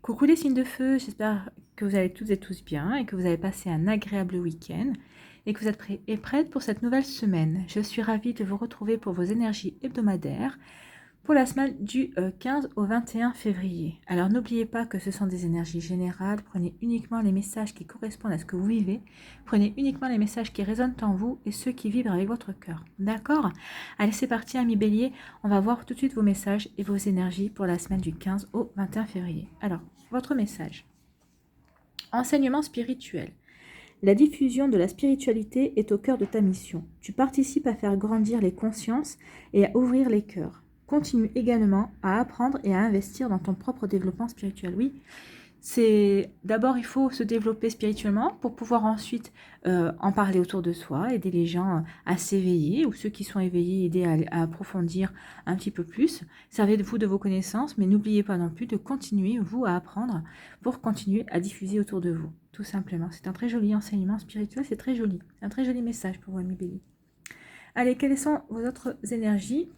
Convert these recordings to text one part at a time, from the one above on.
Coucou les signes de feu, j'espère que vous allez toutes et tous bien et que vous avez passé un agréable week-end et que vous êtes prêts et prêtes pour cette nouvelle semaine. Je suis ravie de vous retrouver pour vos énergies hebdomadaires pour la semaine du 15 au 21 février. Alors n'oubliez pas que ce sont des énergies générales, prenez uniquement les messages qui correspondent à ce que vous vivez, prenez uniquement les messages qui résonnent en vous et ceux qui vibrent avec votre cœur. D'accord? Allez, c'est parti, amis bélier, on va voir tout de suite vos messages et vos énergies pour la semaine du 15 au 21 février. Alors, votre message. Enseignement spirituel. La diffusion de la spiritualité est au cœur de ta mission. Tu participes à faire grandir les consciences et à ouvrir les cœurs. Continue également à apprendre et à investir dans ton propre développement spirituel. Oui, c'est d'abord il faut se développer spirituellement pour pouvoir ensuite en parler autour de soi, aider les gens à s'éveiller ou ceux qui sont éveillés, aider à approfondir un petit peu plus. Servez-vous de vos connaissances, mais n'oubliez pas non plus de continuer, vous, à apprendre pour continuer à diffuser autour de vous, tout simplement. C'est un très joli enseignement spirituel, c'est très joli. Un très joli message pour vous, amis béliers. Allez, quelles sont vos autres énergies ?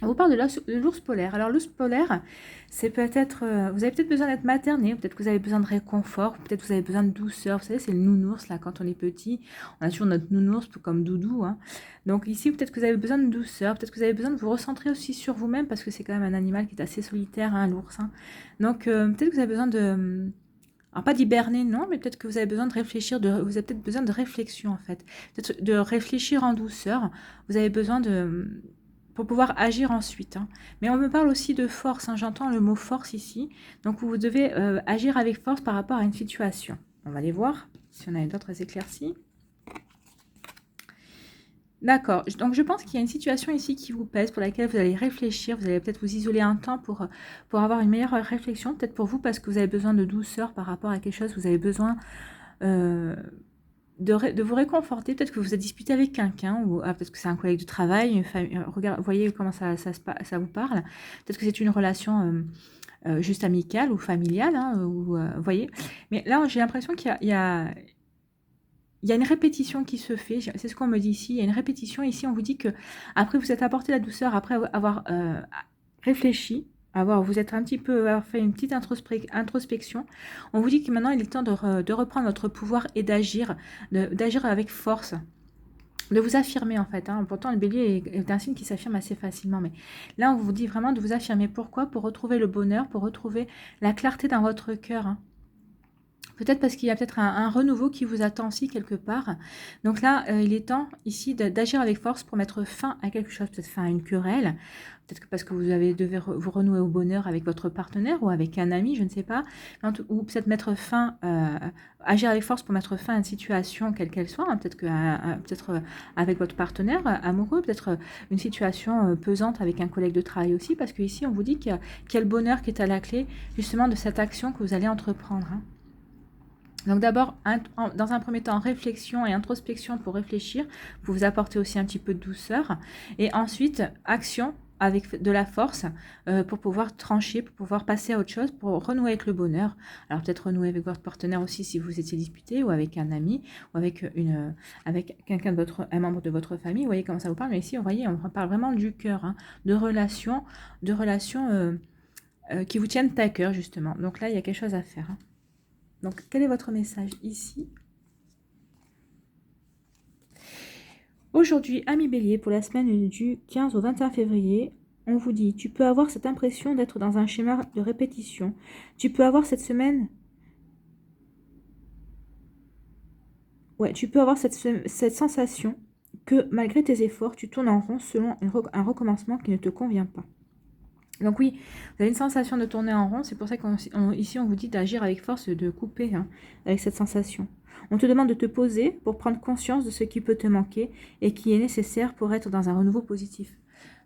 On vous parle de l'ours polaire. Alors l'ours polaire, c'est peut-être, vous avez peut-être besoin d'être materné, peut-être que vous avez besoin de réconfort, peut-être que vous avez besoin de douceur. Vous savez, c'est le nounours, là, quand on est petit, on a toujours notre nounours, tout comme doudou. Hein. Donc ici, peut-être que vous avez besoin de douceur, peut-être que vous avez besoin de vous recentrer aussi sur vous-même, parce que c'est quand même un animal qui est assez solitaire, hein, l'ours. Hein. Donc peut-être que vous avez besoin de... Alors pas d'hiberner, non, mais peut-être que vous avez besoin de réfléchir, vous avez peut-être besoin de réflexion, en fait. Peut-être de réfléchir en douceur. Vous avez besoin de... pour pouvoir agir ensuite. Hein. Mais on me parle aussi de force, hein. J'entends le mot force ici. Donc vous devez agir avec force par rapport à une situation. On va aller voir si on a d'autres éclaircies. D'accord, donc je pense qu'il y a une situation ici qui vous pèse, pour laquelle vous allez réfléchir, vous allez peut-être vous isoler un temps pour avoir une meilleure réflexion, peut-être pour vous parce que vous avez besoin de douceur par rapport à quelque chose, vous avez besoin de vous réconforter, peut-être que vous êtes disputé avec quelqu'un, ou peut-être que c'est un collègue de travail, une famille, voyez comment ça vous parle, peut-être que c'est une relation juste amicale ou familiale, hein, voyez, mais là j'ai l'impression qu'il y a une répétition qui se fait, c'est ce qu'on me dit ici, il y a une répétition ici, on vous dit que après vous êtes apporté la douceur, après avoir réfléchi, vous êtes un petit peu fait une petite introspection, on vous dit que maintenant il est temps de reprendre votre pouvoir et d'agir avec force, de vous affirmer en fait. Hein. Pourtant le bélier est un signe qui s'affirme assez facilement, mais là on vous dit vraiment de vous affirmer. Pourquoi? Pour retrouver le bonheur, pour retrouver la clarté dans votre cœur. Hein. Peut-être parce qu'il y a peut-être un renouveau qui vous attend aussi quelque part. Donc là, il est temps ici d'agir avec force pour mettre fin à quelque chose, peut-être fin à une querelle, peut-être que parce que devez vous renouer au bonheur avec votre partenaire ou avec un ami, je ne sais pas, ou peut-être mettre fin, agir avec force pour mettre fin à une situation quelle qu'elle soit, hein, peut-être avec votre partenaire amoureux, peut-être une situation pesante avec un collègue de travail aussi, parce qu'ici on vous dit qu'il y a le bonheur qui est à la clé justement de cette action que vous allez entreprendre. Hein. Donc d'abord, dans un premier temps, réflexion et introspection pour réfléchir, pour vous apporter aussi un petit peu de douceur. Et ensuite, action avec de la force pour pouvoir trancher, pour pouvoir passer à autre chose, pour renouer avec le bonheur. Alors peut-être renouer avec votre partenaire aussi si vous étiez disputé, ou avec un ami, ou avec quelqu'un un membre de votre famille. Vous voyez comment ça vous parle. Mais ici, on parle vraiment du cœur, hein, de relations qui vous tiennent à cœur, justement. Donc là, il y a quelque chose à faire. Hein. Donc, quel est votre message ici? Aujourd'hui, amis bélier, pour la semaine du 15 au 21 février, on vous dit, tu peux avoir cette impression d'être dans un schéma de répétition. Tu peux avoir cette semaine... Ouais, tu peux avoir cette sensation que malgré tes efforts, tu tournes en rond selon un recommencement qui ne te convient pas. Donc oui, vous avez une sensation de tourner en rond, c'est pour ça qu'ici on vous dit d'agir avec force, de couper hein, avec cette sensation. On te demande de te poser pour prendre conscience de ce qui peut te manquer et qui est nécessaire pour être dans un renouveau positif.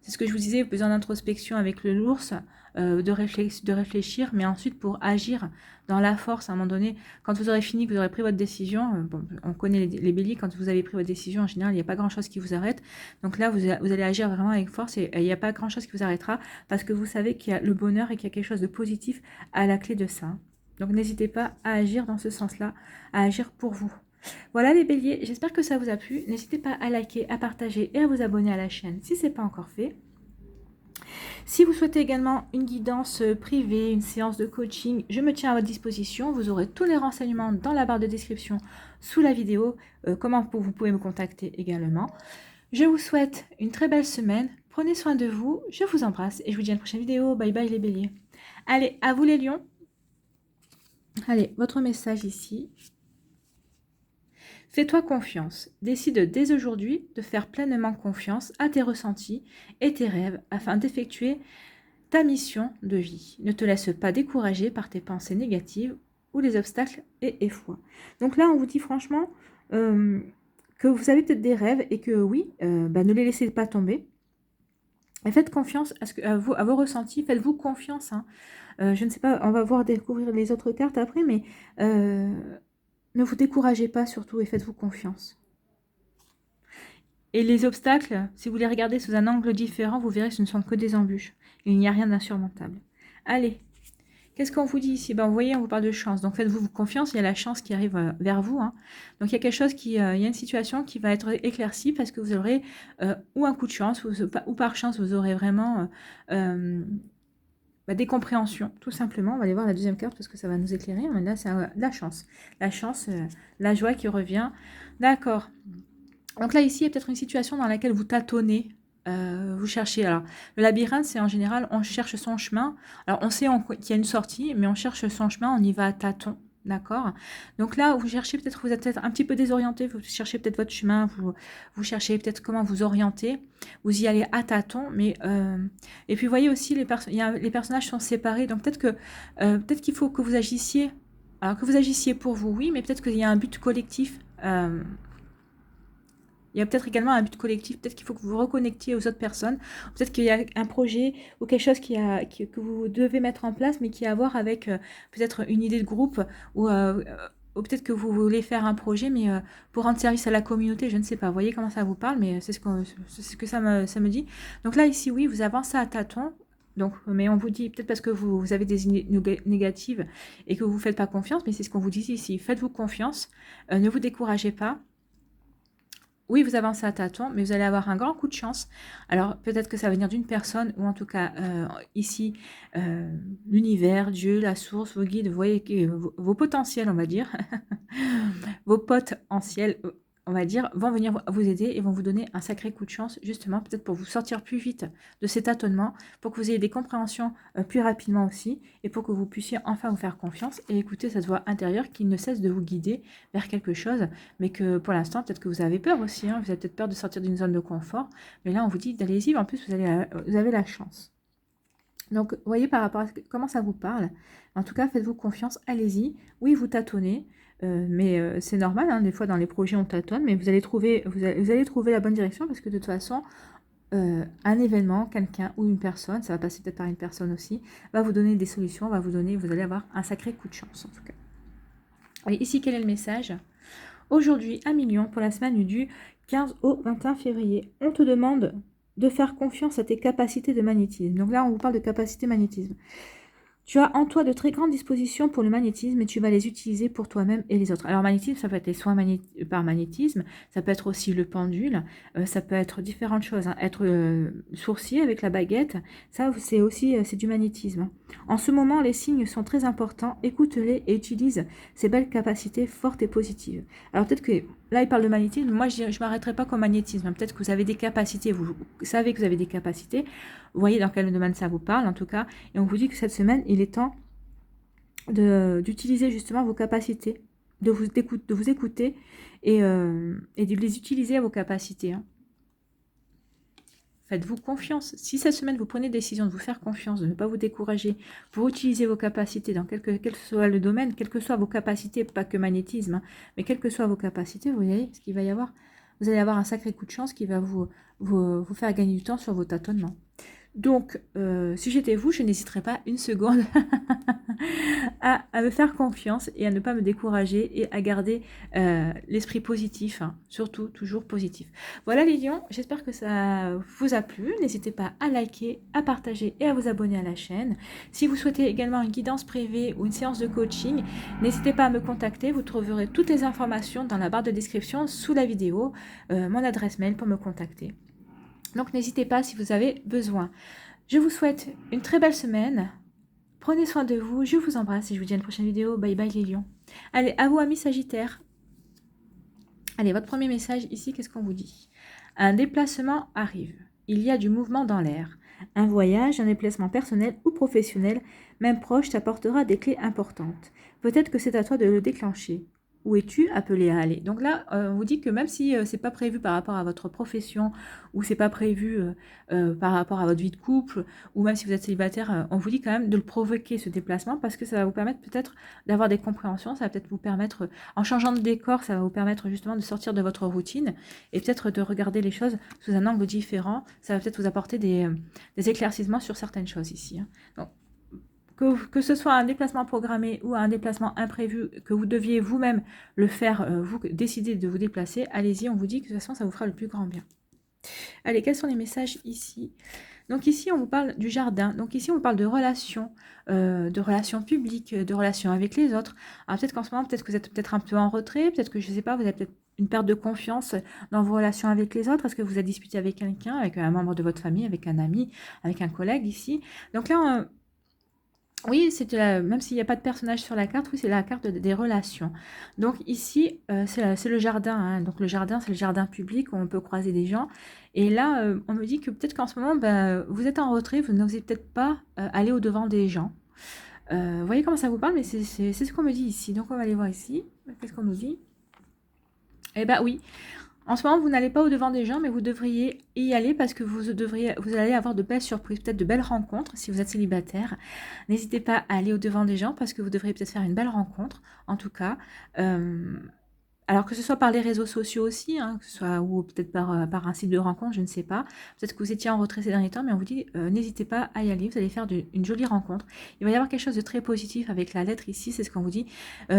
C'est ce que je vous disais, besoin d'introspection avec l'ours, de réfléchir, mais ensuite pour agir dans la force à un moment donné. Quand vous aurez fini, que vous aurez pris votre décision, bon, on connaît les béliers, quand vous avez pris votre décision, en général, il n'y a pas grand-chose qui vous arrête. Donc là, vous allez agir vraiment avec force et il n'y a pas grand-chose qui vous arrêtera parce que vous savez qu'il y a le bonheur et qu'il y a quelque chose de positif à la clé de ça. Donc n'hésitez pas à agir dans ce sens-là, à agir pour vous. Voilà les béliers, j'espère que ça vous a plu. N'hésitez pas à liker, à partager et à vous abonner à la chaîne si ce n'est pas encore fait. Si vous souhaitez également une guidance privée, une séance de coaching, je me tiens à votre disposition. Vous aurez tous les renseignements dans la barre de description sous la vidéo, comment vous pouvez me contacter également. Je vous souhaite une très belle semaine. Prenez soin de vous. Je vous embrasse et je vous dis à une prochaine vidéo. Bye bye les béliers. Allez, à vous les lions. Allez, votre message ici. Fais-toi confiance. Décide dès aujourd'hui de faire pleinement confiance à tes ressentis et tes rêves afin d'effectuer ta mission de vie. Ne te laisse pas décourager par tes pensées négatives ou les obstacles et foi. Donc là, on vous dit franchement que vous avez peut-être des rêves et que oui, ne les laissez pas tomber. Et faites confiance à vos ressentis, faites-vous confiance. Hein. Je ne sais pas, on va voir découvrir les autres cartes après, mais ne vous découragez pas surtout et faites-vous confiance. Et les obstacles, si vous les regardez sous un angle différent, vous verrez que ce ne sont que des embûches. Il n'y a rien d'insurmontable. Allez, qu'est-ce qu'on vous dit ici? Vous voyez, on vous parle de chance. Donc faites-vous confiance, il y a la chance qui arrive vers vous. Hein. Donc il y a quelque chose il y a une situation qui va être éclaircie parce que vous aurez ou un coup de chance ou par chance, vous aurez vraiment des compréhensions, tout simplement. On va aller voir la deuxième carte parce que ça va nous éclairer. Mais là, c'est la chance. La chance, la joie qui revient. D'accord. Donc là, ici, il y a peut-être une situation dans laquelle vous tâtonnez. Vous cherchez. Alors, le labyrinthe, c'est en général, on cherche son chemin. Alors, on sait qu'il y a une sortie, mais on cherche son chemin, on y va à tâtons. D'accord. Donc là, vous cherchez peut-être, vous êtes peut-être un petit peu désorienté, vous cherchez peut-être votre chemin, vous cherchez peut-être comment vous orienter, vous y allez à tâtons, mais et puis vous voyez aussi les personnages sont séparés, donc peut-être qu'il faut que vous agissiez, alors que vous agissiez pour vous, oui, mais peut-être qu'il y a un but collectif. Il y a peut-être également un but collectif, peut-être qu'il faut que vous vous reconnectiez aux autres personnes, peut-être qu'il y a un projet ou quelque chose que vous devez mettre en place, mais qui a à voir avec peut-être une idée de groupe, ou peut-être que vous voulez faire un projet, mais pour rendre service à la communauté, je ne sais pas. Vous voyez comment ça vous parle, mais c'est ce que ça me dit. Donc là, ici, oui, vous avancez à tâtons. Donc, mais on vous dit, peut-être parce que vous avez des idées négatives et que vous ne faites pas confiance, mais c'est ce qu'on vous dit ici. Faites-vous confiance, ne vous découragez pas. Oui, vous avancez à tâtons, mais vous allez avoir un grand coup de chance. Alors, peut-être que ça va venir d'une personne, ou en tout cas, ici, l'univers, Dieu, la source, vos guides, vous voyez, vos potentiels, on va dire, vos potentiels, on va dire, vont venir vous aider et vont vous donner un sacré coup de chance, justement, peut-être pour vous sortir plus vite de cet tâtonnement, pour que vous ayez des compréhensions plus rapidement aussi, et pour que vous puissiez enfin vous faire confiance et écouter cette voix intérieure qui ne cesse de vous guider vers quelque chose, mais que pour l'instant, peut-être que vous avez peur aussi, hein, vous avez peut-être peur de sortir d'une zone de confort, mais là, on vous dit d'allez-y, en plus, vous avez la chance. Donc, vous voyez par rapport à comment ça vous parle. En tout cas, faites-vous confiance, allez-y. Oui, vous tâtonnez, mais c'est normal. Hein, des fois, dans les projets, on tâtonne, mais vous allez trouver la bonne direction parce que de toute façon, un événement, quelqu'un ou une personne, ça va passer peut-être par une personne aussi, va vous donner des solutions, vous allez avoir un sacré coup de chance, en tout cas. Et ici, quel est le message? Aujourd'hui, 1 million pour la semaine du 15 au 21 février. On te demande de faire confiance à tes capacités de magnétisme. Donc là, on vous parle de capacité magnétisme. Tu as en toi de très grandes dispositions pour le magnétisme et tu vas les utiliser pour toi-même et les autres. Alors, magnétisme, ça peut être les soins par magnétisme, ça peut être aussi le pendule, ça peut être différentes choses. Hein. Être sourcier avec la baguette, ça, c'est du magnétisme. En ce moment, les signes sont très importants. Écoute-les et utilise ces belles capacités fortes et positives. Alors, peut-être que là, il parle de magnétisme. Moi, je ne m'arrêterai pas comme magnétisme. Peut-être que vous avez des capacités, vous savez que vous avez des capacités. Vous voyez dans quel domaine ça vous parle, en tout cas. Et on vous dit que cette semaine, il est temps d'utiliser justement vos capacités, de vous écouter et de les utiliser à vos capacités. Hein. Faites-vous confiance. Si cette semaine, vous prenez décision de vous faire confiance, de ne pas vous décourager, pour utiliser vos capacités dans quel que soit le domaine, quelles que soient vos capacités, pas que magnétisme, hein, mais quelles que soient vos capacités, vous voyez ce qu'il va y avoir. Vous allez avoir un sacré coup de chance qui va vous faire gagner du temps sur vos tâtonnements. Donc, si j'étais vous, je n'hésiterais pas une seconde à me faire confiance et à ne pas me décourager et à garder l'esprit positif, hein, surtout toujours positif. Voilà les lions, j'espère que ça vous a plu. N'hésitez pas à liker, à partager et à vous abonner à la chaîne. Si vous souhaitez également une guidance privée ou une séance de coaching, n'hésitez pas à me contacter. Vous trouverez toutes les informations dans la barre de description sous la vidéo, mon adresse mail pour me contacter. Donc n'hésitez pas si vous avez besoin. Je vous souhaite une très belle semaine. Prenez soin de vous. Je vous embrasse et je vous dis à une prochaine vidéo. Bye bye les lions. Allez, à vous amis Sagittaires. Allez, votre premier message ici, qu'est-ce qu'on vous dit? Un déplacement arrive. Il y a du mouvement dans l'air. Un voyage, un déplacement personnel ou professionnel, même proche, t'apportera des clés importantes. Peut-être que c'est à toi de le déclencher. Où es-tu appelé à aller? Donc là, on vous dit que même si c'est pas prévu par rapport à votre profession, ou c'est pas prévu par rapport à votre vie de couple, ou même si vous êtes célibataire, on vous dit quand même de le provoquer, ce déplacement, parce que ça va vous permettre peut-être d'avoir des compréhensions, ça va peut-être vous permettre, en changeant de décor, ça va vous permettre justement de sortir de votre routine, et peut-être de regarder les choses sous un angle différent, ça va peut-être vous apporter des éclaircissements sur certaines choses ici. Hein. Donc, que ce soit un déplacement programmé ou un déplacement imprévu, que vous deviez vous-même le faire, vous décider de vous déplacer, allez-y, on vous dit que de toute façon, ça vous fera le plus grand bien. Allez, quels sont les messages ici? Donc ici, on vous parle du jardin. Donc ici, on parle de relations publiques, de relations avec les autres. Alors peut-être qu'en ce moment, peut-être que vous êtes peut-être un peu en retrait, peut-être que, je ne sais pas, vous avez peut-être une perte de confiance dans vos relations avec les autres. Est-ce que vous êtes disputé avec quelqu'un, avec un membre de votre famille, avec un ami, avec un collègue ici? Donc là, oui, même s'il n'y a pas de personnage sur la carte, oui, c'est la carte des relations. Donc ici, c'est le jardin. Hein. Donc le jardin, c'est le jardin public où on peut croiser des gens. Et là, on me dit que peut-être qu'en ce moment, vous êtes en retrait, vous n'osez peut-être pas aller au-devant des gens. Vous voyez comment ça vous parle, mais c'est ce qu'on me dit ici. Donc on va aller voir ici. Qu'est-ce qu'on nous dit? Eh bien oui, en ce moment, vous n'allez pas au-devant des gens, mais vous devriez y aller parce que vous allez avoir de belles surprises, peut-être de belles rencontres si vous êtes célibataire. N'hésitez pas à aller au-devant des gens parce que vous devriez peut-être faire une belle rencontre, en tout cas. Alors que ce soit par les réseaux sociaux aussi, hein, que ce soit ou peut-être par un site de rencontre, je ne sais pas. Peut-être que vous étiez en retrait ces derniers temps, mais on vous dit n'hésitez pas à y aller, vous allez faire une jolie rencontre. Il va y avoir quelque chose de très positif avec la lettre ici, c'est ce qu'on vous dit.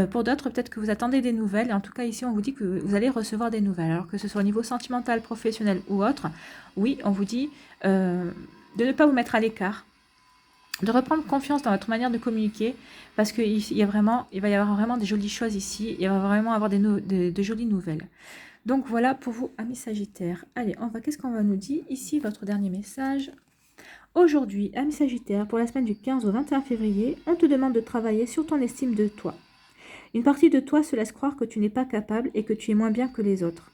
Pour d'autres, peut-être que vous attendez des nouvelles. En tout cas, ici, on vous dit que vous allez recevoir des nouvelles. Alors que ce soit au niveau sentimental, professionnel ou autre, oui, on vous dit de ne pas vous mettre à l'écart, de reprendre confiance dans votre manière de communiquer, parce qu'il va y avoir vraiment des jolies choses ici, il va vraiment avoir de jolies nouvelles. Donc voilà pour vous, amis Sagittaires. Allez, qu'est-ce qu'on va nous dire ici, votre dernier message. Aujourd'hui, amis Sagittaires, pour la semaine du 15 au 21 février, on te demande de travailler sur ton estime de toi. Une partie de toi se laisse croire que tu n'es pas capable et que tu es moins bien que les autres.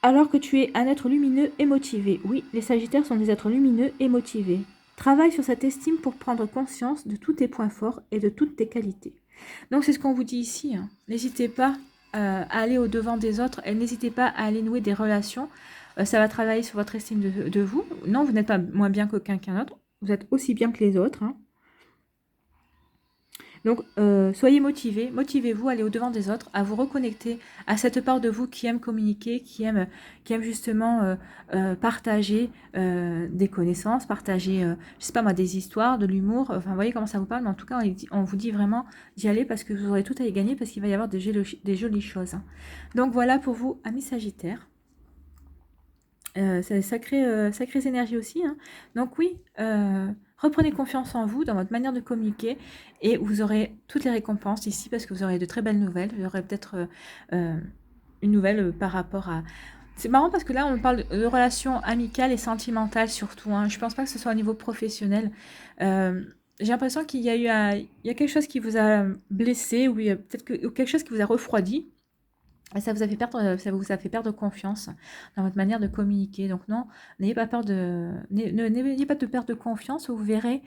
Alors que tu es un être lumineux et motivé. Oui, les Sagittaires sont des êtres lumineux et motivés. Travaille sur cette estime pour prendre conscience de tous tes points forts et de toutes tes qualités. Donc c'est ce qu'on vous dit ici. Hein. N'hésitez pas à aller au-devant des autres et n'hésitez pas à aller nouer des relations. Ça va travailler sur votre estime de vous. Non, vous n'êtes pas moins bien que quelqu'un d'autre. Vous êtes aussi bien que les autres. Hein. Donc, soyez motivés, motivez-vous à aller au-devant des autres, à vous reconnecter à cette part de vous qui aime communiquer, qui aime justement partager des connaissances, partager, je sais pas moi, des histoires, de l'humour. Enfin, vous voyez comment ça vous parle, mais en tout cas, on vous dit vraiment d'y aller parce que vous aurez tout à y gagner, parce qu'il va y avoir des jolies choses. Hein. Donc, voilà pour vous, amis Sagittaires. C'est sacrées énergies aussi. Hein. Donc oui, reprenez confiance en vous, dans votre manière de communiquer, et vous aurez toutes les récompenses ici, parce que vous aurez de très belles nouvelles. Vous aurez peut-être une nouvelle par rapport à... C'est marrant parce que là, on parle de relations amicales et sentimentales surtout. Hein. Je ne pense pas que ce soit au niveau professionnel. J'ai l'impression qu'il y a quelque chose qui vous a blessé, ou peut-être quelque chose qui vous a refroidi. Et ça vous a fait perdre confiance dans votre manière de communiquer. Donc non, n'ayez pas peur n'ayez pas de perte de confiance. Vous verrez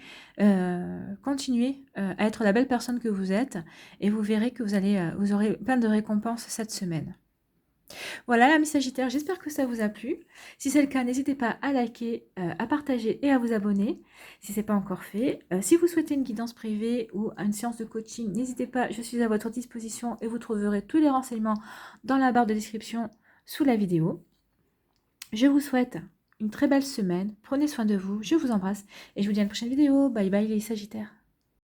continuer à être la belle personne que vous êtes, et vous verrez que vous aurez plein de récompenses cette semaine. Voilà, l'ami Sagittaire, j'espère que ça vous a plu. Si c'est le cas, n'hésitez pas à liker, à partager et à vous abonner si ce n'est pas encore fait. Si vous souhaitez une guidance privée ou une séance de coaching, n'hésitez pas, je suis à votre disposition et vous trouverez tous les renseignements dans la barre de description sous la vidéo. Je vous souhaite une très belle semaine, prenez soin de vous, je vous embrasse et je vous dis à une prochaine vidéo. Bye bye les Sagittaires.